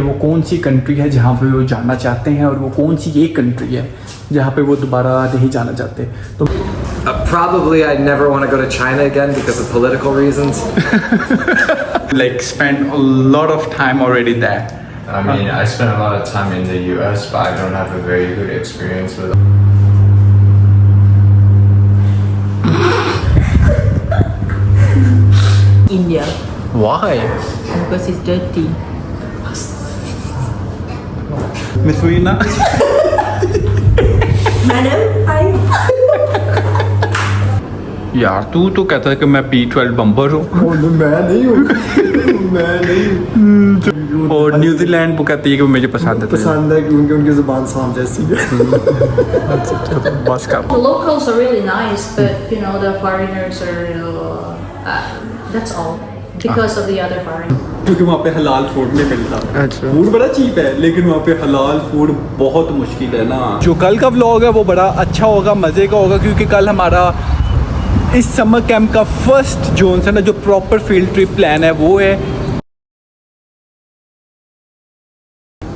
वो कौन सी कंट्री है जहाँ पे वो जाना चाहते हैं और वो कौन सी एक कंट्री है जहाँ पे वो दोबारा नहीं जाना चाहते। तो probably I never want to go to China again because of political reasons. like spend a lot of time already there. I mean, I spent a lot of time in the US, but I don't have a very good experience with it. India Why? because it's dirty. Miss Veena? Madam, hi. यार तू तो कहता है कि मैं P12 bumper हूँ मैं नहीं हूँ मैं नहीं हूँ और न्यूजीलैंड वो कहती है कि मुझे पसंद है पसंद है क्योंकि उनकी जुबान सांप जैसी है बस का The locals are really nice, but you know the foreigners are. That's all because of the other foreigners. क्योंकि वहाँ पे हलाल फूड नहीं मिलता। अच्छा। फूड बड़ा चीप है लेकिन वहाँ पे हलाल फूड बहुत मुश्किल है ना। जो कल का व्लॉग है वो बड़ा अच्छा होगा, मज़े का होगा, क्योंकि कल हमारा इस समर कैंप का फर्स्ट जोन है ना, जो प्रॉपर फील्ड ट्रिप प्लान है वो है।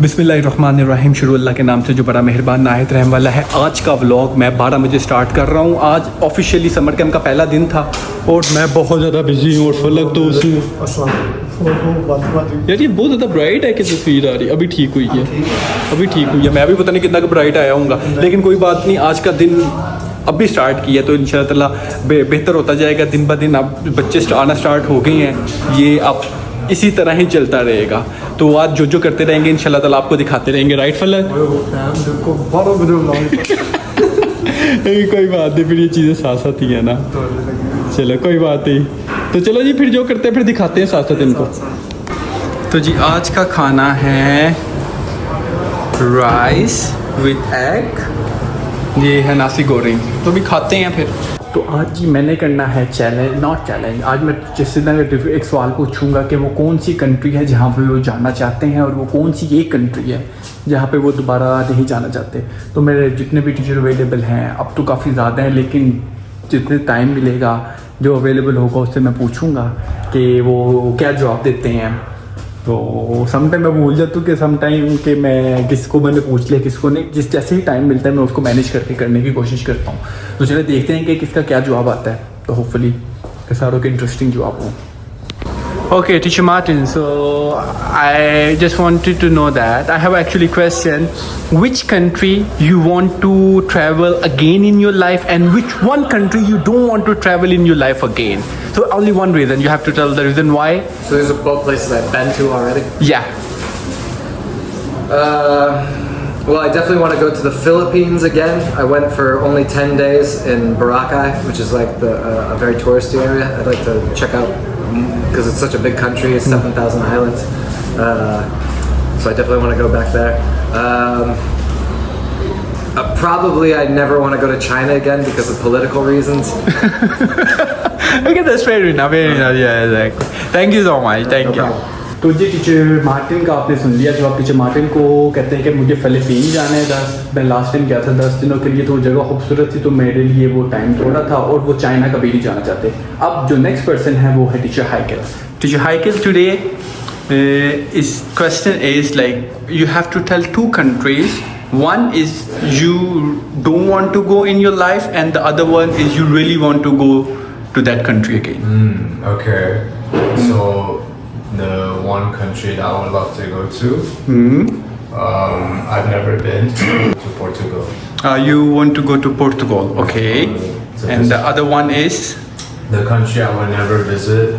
बिस्मिल्लाहिर्रहमानिर्रहीम, शुरू अल्लाह के नाम से जो बड़ा मेहरबान नाहित रहम वाला है। आज का व्लॉग मैं 12 बजे स्टार्ट कर रहा हूँ। आज ऑफिशियली समर कैंप का पहला दिन था और मैं बहुत ज़्यादा बिजी हूँ और फलक तो उसमें यार ये बहुत ज़्यादा ब्राइट है कि तस्वीर आ रही है। अभी ठीक हुई है, अभी ठीक हुई है। मैं भी पता नहीं कितना ब्राइट आया हूँगा, लेकिन कोई बात नहीं, आज का दिन अभी स्टार्ट किया तो इंशाअल्लाह बेहतर होता जाएगा दिन ब दिन। अब बच्चे आना स्टार्ट हो गए हैं, ये अब इसी तरह ही चलता रहेगा। तो आज जो करते रहेंगे इंशाल्लाह ताला आपको दिखाते रहेंगे। राइट फलक? कोई बात नहीं, फिर ये चीज़ें साथ साथ ही है ना। चलो कोई बात नहीं, तो चलो जी फिर जो करते हैं फिर दिखाते हैं साथ साथ इनको। तो जी आज का खाना है राइस विद एग, ये है नासी गोरिंग, तो भी खाते हैं फिर। तो आज जी मैंने करना है चैलेंज, नॉट चैलेंज। आज मैं जिससे एक सवाल पूछूंगा कि वो कौन सी कंट्री है जहाँ पे वो जाना चाहते हैं और वो कौन सी एक कंट्री है जहाँ पे वो दोबारा नहीं जाना चाहते। तो मेरे जितने भी टीचर अवेलेबल हैं, अब तो काफ़ी ज़्यादा हैं, लेकिन जितने टाइम मिलेगा जो अवेलेबल होगा उससे मैं पूछूँगा कि वो क्या जवाब देते हैं। तो समटाइम मैं भूल जाता हूँ कि समटाइम कि मैं किसको मैंने पूछ लिया किसको नहीं, जिस जैसे ही टाइम मिलता है मैं उसको मैनेज करके करने की कोशिश करता हूँ। तो चलिए देखते हैं कि किसका क्या जवाब आता है, तो होपफुली सारों के इंटरेस्टिंग जवाब हो। Okay, Teacher Martin, so I just wanted to know that I have actually question which country you want to travel again in your life and which one country you don't want to travel in your life again. So only one reason, you have to tell the reason why. So these are both places I've been to already. Yeah. Well, I definitely want to go to the Philippines again. I went for only 10 days in Boracay, which is like a very touristy area. I'd like to check out because it's such a big country, it's 7,000 islands. So I definitely want to go back there. Probably I never want to go to China again because of political reasons. Okay, that's fair enough. Fair enough. Yeah, exactly. Thank you so much. Thank you. तो जी teacher Martin का आपने सुन लिया जवाब। Teacher Martin को कहते हैं कि मुझे फिलीपीन जाना है। मैं लास्ट टाइम गया था 10 दिनों के लिए, तो जगह खूबसूरत थी, तो मेरे लिए वो टाइम थोड़ा था, और वो चाइना कभी नहीं जाना चाहते। अब जो नेक्स्ट पर्सन है वो है टीचर हाइकिल। टीचर हाइकिल, टुडे इस question is like you have to tell 2 countries. One is you don't want to go in your life and the other one is you really want to go to that country again. Okay, so the one country that I would love to go to, I've never been to Portugal. You want to go to Portugal, okay. So And the other one is? the country I would never visit,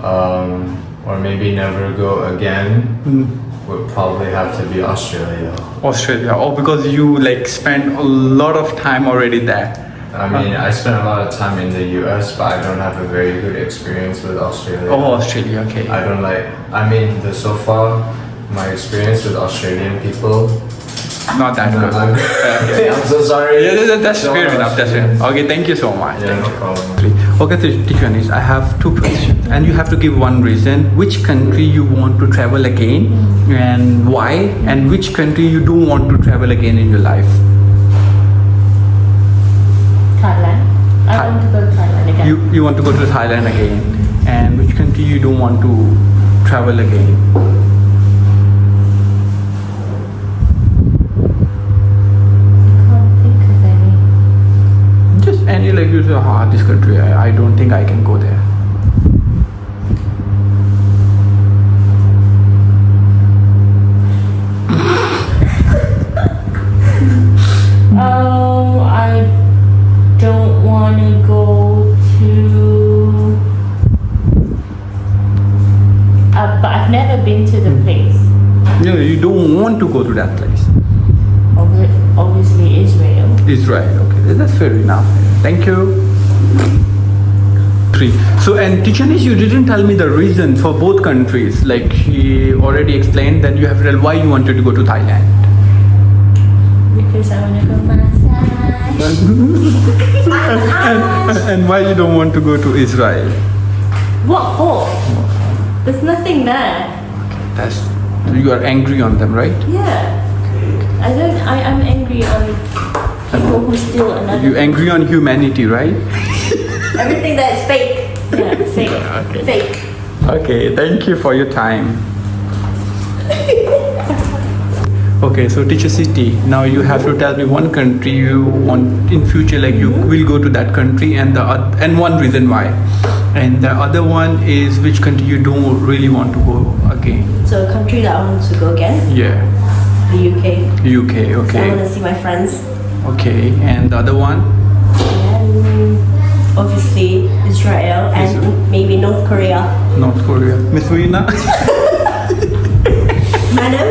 or maybe never go again, would probably have to be Australia. Australia. Oh, because you like spent a lot of time already there. I mean, I spent a lot of time in the US, but I don't have a very good experience with Australia. Oh, Australia, okay. I don't like, I mean, so far, my experience with Australian people, Not that good. okay, I'm so sorry. Yeah, that's Don't fair want enough. That's fair. Australians. Okay, thank you so much. Yeah, Thank no you. problem. Okay, so teacher Anis, I have 2 questions, and you have to give one reason. Which country you want to travel again, and why? And which country you don't want to travel again in your life? Thailand. I want to go to Thailand again. You want to go to Thailand again, and which country you don't want to travel again? this country. I don't think I can go there. I don't want to go to. But I've never been to the place. No, you don't want to go to that place. Obviously, Israel. Israel. Okay, that's fair enough. Thank you. 3. So, and Tichanis, you didn't tell me the reason for both countries. Like she already explained that you have real why you wanted to go to Thailand. Because I want to go massage. And why you don't want to go to Israel? What for? There's nothing there. That's you are angry on them, right? Yeah. I'm angry on people who steal another. You angry on humanity, right? Everything that's fake. Yeah, fake. Fake. Okay, thank you for your time. Okay, so teacher City, now you have to tell me one country you want in future, like you will go to that country, and and one reason why, and the other one is which country you don't really want to go again. So a country that I want to go again, Yeah, the UK. UK. I want Okay, to see my friends. okay, and the other one, And obviously Israel and maybe North Korea. North Korea. Miss Veena. Madam,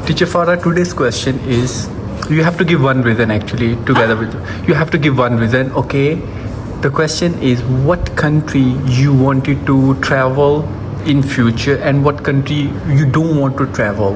Teacher Farah, today's question is, you have to give one reason actually, together with, you have to give one reason, okay? The question is, what country you wanted to travel in future and what country you don't want to travel?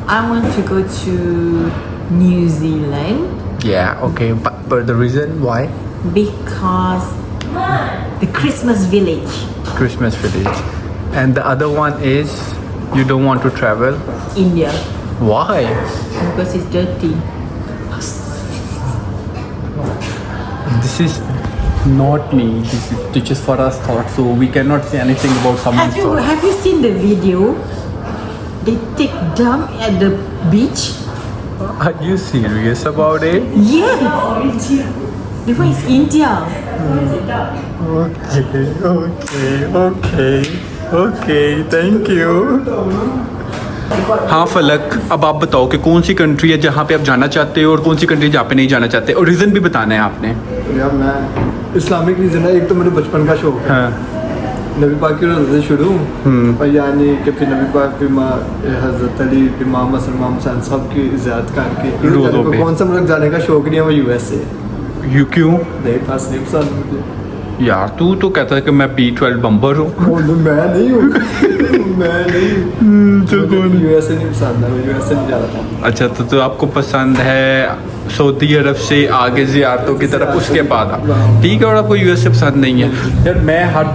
I want to go to New Zealand Yeah, okay, but the reason why? because the Christmas village. Christmas village. And the other one is, you don't want to travel? India Why? because it's dirty. This is not me, this is Teacher Farah's thought, so we cannot say anything about someone's thought. Have you seen the video? They take dump at the beach. Are you serious about it? Yeah. The one is India. Okay, thank you. हाँ फलक, अब आप बताओ कि कौन सी country है जहाँ पे आप जाना चाहते हो और कौन सी कंट्री जहाँ पे नहीं जाना चाहते, और रीज़न भी बताना है आपने. यार मैं इस्लामिक रीज़न है, एक तो मेरे बचपन का शौक है हाँ. नबी पाक की रोज़े से शुरू और यानी कि फिर नबी पाक फिर हज़रत अली फिर मोहम्मद सल्लल्लाहु अलैहि वसल्लम सब की इज़्ज़त करके रोज़ों पे. कौन सा मुल्क जाने का शौक नहीं है, वो यूएस से. यू क्यों? नहीं पास नहीं पसंद मुझे. यार तू तो कहता है कि मैं B12 बम्बर हूँ. मैं नहीं हूँ. मैं नहीं हूँ. यूएस से नहीं पसंद है, मैं यूएस से नहीं जा रहा. अच्छा तो आपको पसंद है सऊदी अरब से आगे ज़ियारतों की तरफ, उसके बाद ठीक है, और आपको यूएस से पसंद नहीं है. यार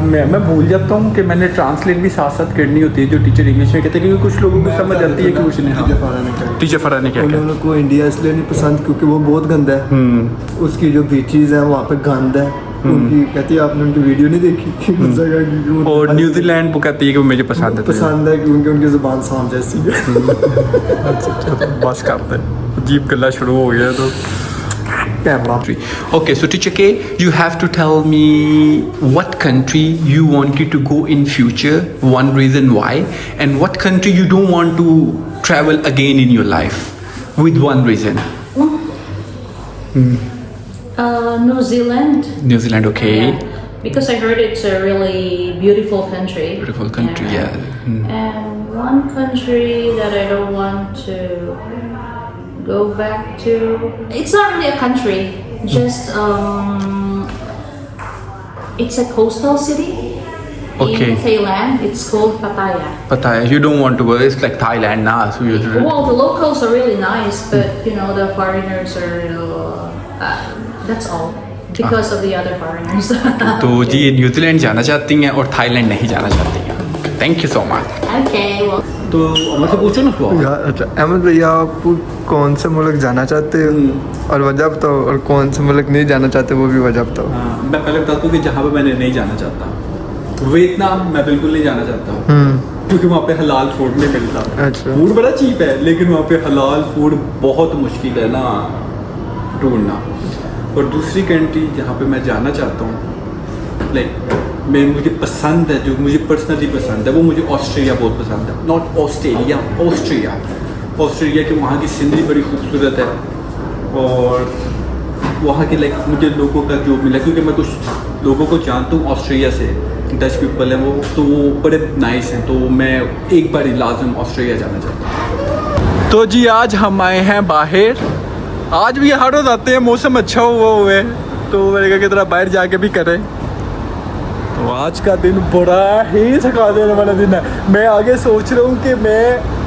मैं भूल जाता हूँ कि मैंने ट्रांसलेट भी साथ साथ करनी होती है जो टीचर इंग्लिश में कहते हैं, क्योंकि कुछ लोगों को समझ आती है कि कुछ नहीं. टीचर फरा ने क्या उन किया? लोगों को इंडिया इसलिए नहीं पसंद क्योंकि वो बहुत गंदा है. उसकी जो बीचीज हैं वहाँ पे गंद है. उनकी कहती है आपने उनकी वीडियो नहीं देखी उस जगह की, वो और न्यूजीलैंड वो कहती है कि वो मुझे पसंद है. पसंद है क्योंकि उनकी ज़ुबान सांप जैसी है. बस करते हैं, अजीब गल्ला शुरू हो गया तो. Camera. Okay, so teacher K, you have to tell me what country you wanted to go in future, one reason why, and what country you don't want to travel again in your life, with one reason. New Zealand. New Zealand, okay. Yeah, because I heard it's a really beautiful country. Beautiful country, yeah. And one country that I don't want to go back to. It's not really a country. Just it's a coastal city. Okay. In Thailand, it's called Pattaya. Pattaya, you don't want to go. It's like Thailand now, so you. Well, the locals are really nice, but you know the foreigners are. That's all. Because of the other foreigners. तो जी ये New Zealand जाना चाहती हैं और Thailand नहीं जाना चाहती हैं. Thank you so much. Okay, well. तो मतलब पूछो ना सवाल. अच्छा अहमद भैया, आप कौन से मुल्क जाना चाहते हो और वजह बताओ, और कौन से मुल्क नहीं जाना चाहते वो भी वजह बताओ. मैं पहले बताता हूँ कि जहाँ पे मैंने नहीं जाना चाहता, वियतनाम मैं बिल्कुल नहीं जाना चाहता क्योंकि वहाँ पे हलाल फूड नहीं मिलता. अच्छा. फूड बड़ा चीप है लेकिन वहाँ पे हलाल फूड बहुत मुश्किल है ना ढूंढना. और दूसरी कंट्री जहाँ पे मैं जाना चाहता हूँ लाइक मुझे पसंद है, जो मुझे पर्सनली पसंद है, वो मुझे ऑस्ट्रेलिया बहुत पसंद है। नॉट ऑस्ट्रेलिया, ऑस्ट्रेलिया की वहाँ की सीनरी बड़ी खूबसूरत है और वहाँ के लाइक मुझे लोगों का जो मिला, क्योंकि मैं कुछ लोगों को जानता हूँ ऑस्ट्रेलिया से, डच पीपल हैं वो, तो वो बड़े नाइस हैं, तो मैं एक बार लाजम ऑस्ट्रेलिया जाना चाहता हूँ। तो जी आज हम आए हैं बाहर, आज भी हर रोज़ आते हैं, मौसम अच्छा हुआ है तो मैंने कहा कि तरह बाहर जाके भी करें। तो आज का दिन बड़ा ही थका देने वाला दिन है। मैं आगे सोच रहा हूँ कि मैं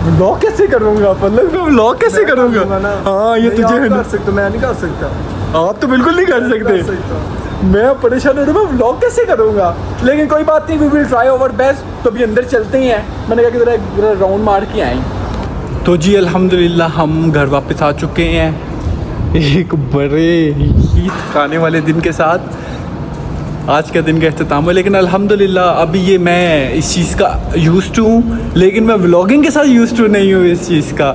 व्लॉग कैसे करूँगा, मतलब मैं व्लॉग कैसे करूँगा। हाँ ये तुझे कर सकते, मैं नहीं कर सकता। आप तो बिल्कुल नहीं कर सकते। मैं परेशान हो रहा हूँ, मैं व्लॉग कैसे करूँगा, लेकिन कोई बात नहीं, we will try our best. तो अभी अंदर चलते ही हैं, मैंने कहा कि जरा राउंड मार के आए। तो जी अल्हम्दुलिल्लाह हम घर वापस आ चुके हैं एक बड़े ही थकाने वाले दिन के साथ। आज का दिन का अख्ताम है, लेकिन अल्हम्दुलिल्लाह अभी ये मैं इस चीज़ का यूज़ टू हूँ, लेकिन मैं व्लॉगिंग के साथ यूज़ टू नहीं हूँ इस चीज़ का।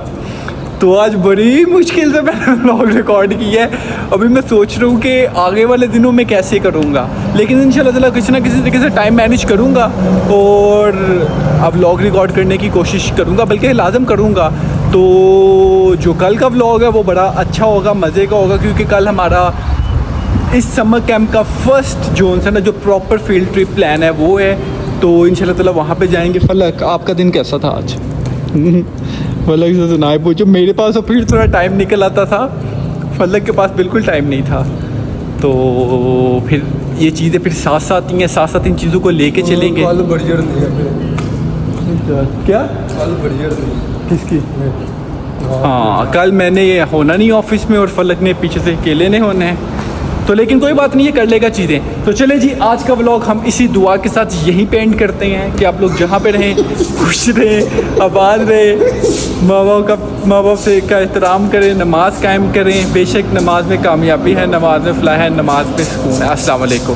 तो आज बड़ी मुश्किल से मैंने व्लॉग रिकॉर्ड किया है। अभी मैं सोच रहा हूँ कि आगे वाले दिनों में कैसे करूँगा, लेकिन इंशाल्लाह ताला किसी ना किसी तरीके से टाइम मैनेज करूँगा और अब व्लॉग रिकॉर्ड करने की कोशिश करूँगा, बल्कि लाजम करूँगा। तो जो कल का व्लॉग है वो बड़ा अच्छा होगा, मज़े का होगा, क्योंकि कल हमारा इस समर कैंप का फर्स्ट जोन है ना, जो प्रॉपर फील्ड ट्रिप प्लान है वो है। तो इंशाल्लाह ताला वहाँ पे जाएंगे। फलक आपका दिन कैसा था आज? फलक से तो ना ही पूछो, मेरे पास तो फिर थोड़ा टाइम निकल आता था, फलक के पास बिल्कुल टाइम नहीं था। तो फिर ये चीज़ें फिर साथ साथ ही हैं, साथ साथ इन चीज़ों को लेके चलेंगे। कल बढ़िया नहीं है, क्या कल बढ़िया नहीं किसकी? हाँ कल मैंने ये होना नहीं ऑफिस में और फलक ने पीछे से अकेले ने होना है, तो लेकिन कोई बात नहीं, ये कर लेगा चीज़ें। तो चले जी आज का व्लॉग हम इसी दुआ के साथ यहीं पे एंड करते हैं कि आप लोग जहाँ पे रहें खुश रहें, आबाद रहें, माँ बाप से का एहतराम करें, नमाज कायम करें। बेशक नमाज में कामयाबी है, नमाज में फलाह है, नमाज में सुकून है। अस्सलाम वालेकुम।